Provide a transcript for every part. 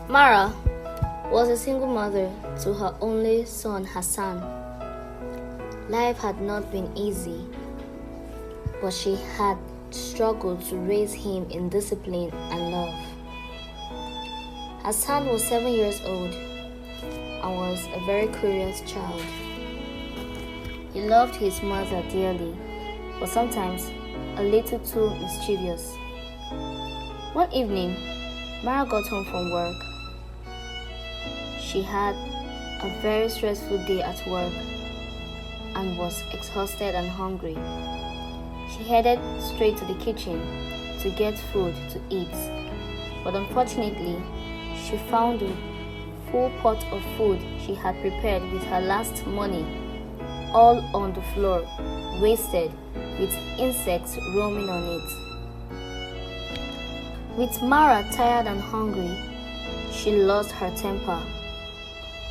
Mara was a single mother to her only son Hassan. Life had not been easy, but she had struggled to raise him in discipline and love. Hassan was 7 years old and was a very curious child. He loved his mother dearly, but sometimes a little too mischievous. One evening, Mara got home from work. She had a very stressful day at work and was exhausted and hungry. She headed straight to the kitchen to get food to eat, but unfortunately, she found the full pot of food she had prepared with her last money all on the floor, wasted, with insects roaming on it. With Mara tired and hungry, she lost her temper.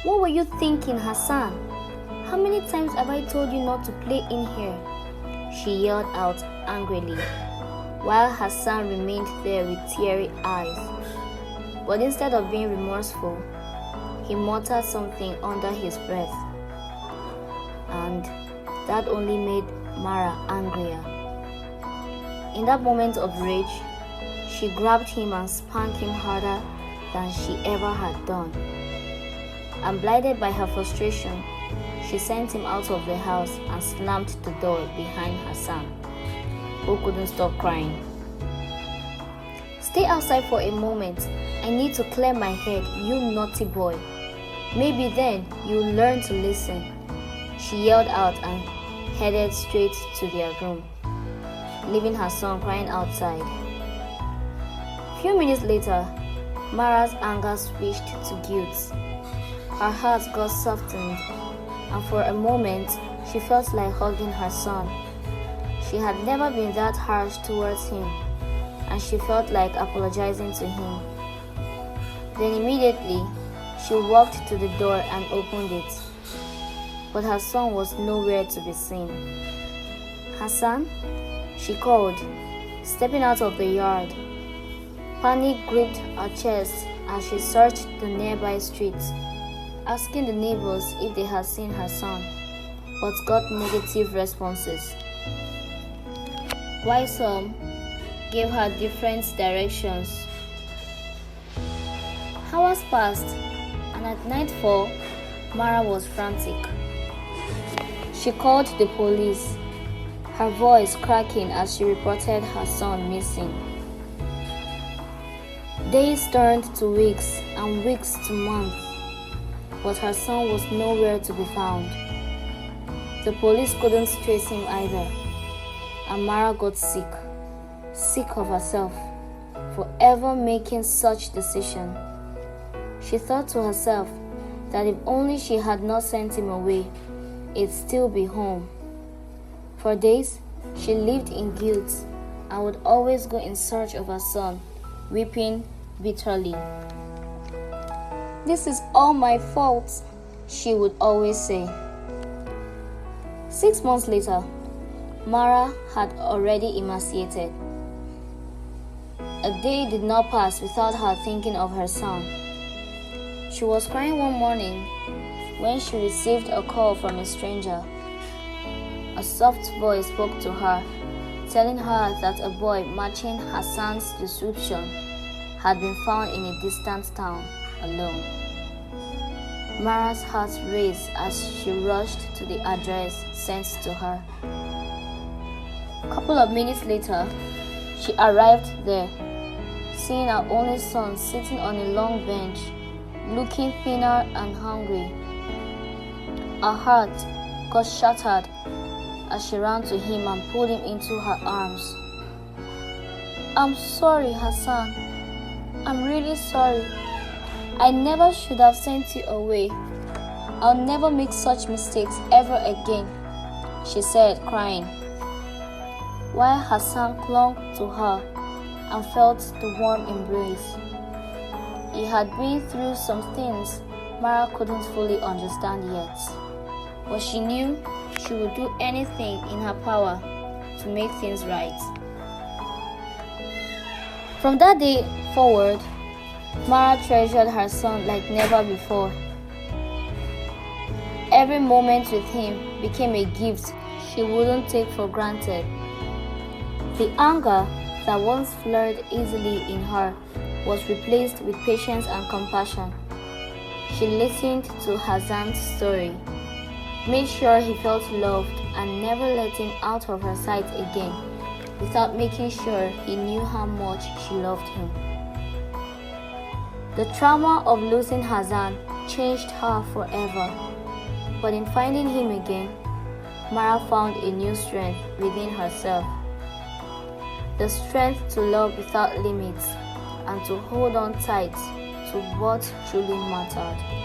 "What were you thinking, Hassan? How many times have I told you not to play in here?" she yelled out angrily, while Hassan remained there with teary eyes. But instead of being remorseful, he muttered something under his breath, and that only made Mara angrier. In that moment of rage, she grabbed him and spanked him harder than she ever had done. And blinded by her frustration, she sent him out of the house and slammed the door behind Hassan, who couldn't stop crying. "Stay outside for a moment. I need to clear my head, you naughty boy. Maybe then you'll learn to listen," she yelled out and headed straight to their room, leaving her son crying outside. A few minutes later, Mara's anger switched to guilt. Her heart got softened, and for a moment, she felt like hugging her son. She had never been that harsh towards him, and she felt like apologizing to him. Then immediately, she walked to the door and opened it, but her son was nowhere to be seen. "Hassan?" she called, stepping out of the yard. Panic gripped her chest as she searched the nearby streets, asking the neighbors if they had seen her son, but got negative responses. While some gave her different directions. Hours passed, and at nightfall, Mara was frantic. She called the police, her voice cracking as she reported her son missing. Days turned to weeks and weeks to months, but her son was nowhere to be found. The police couldn't trace him either, and Mara got sick of herself for ever making such decision. She thought to herself that if only she had not sent him away, he'd still be home. For days, she lived in guilt and would always go in search of her son, weeping bitterly. "This is all my fault," she would always say. 6 months later, Mara had already emaciated. A day did not pass without her thinking of her son. She was crying one morning when she received a call from a stranger. A soft voice spoke to her, telling her that a boy matching Hassan's description had been found in a distant town, alone. Mara's heart raced as she rushed to the address sent to her. A couple of minutes later, she arrived there, seeing her only son sitting on a long bench, looking thinner and hungry. Her heart got shattered as she ran to him and pulled him into her arms. "I'm sorry, Hassan. I'm really sorry. I never should have sent you away. I'll never make such mistakes ever again," she said, crying, while Hassan clung to her and felt the warm embrace. He had been through some things Mara couldn't fully understand yet, but she knew she would do anything in her power to make things right. From that day forward, Mara treasured her son like never before. Every moment with him became a gift she wouldn't take for granted. The anger that once flared easily in her was replaced with patience and compassion. She listened to Hassan's story, made sure he felt loved, and never let him out of her sight again without making sure he knew how much she loved him. The trauma of losing Hassan changed her forever, but in finding him again, Mara found a new strength within herself. The strength to love without limits and to hold on tight to what truly mattered.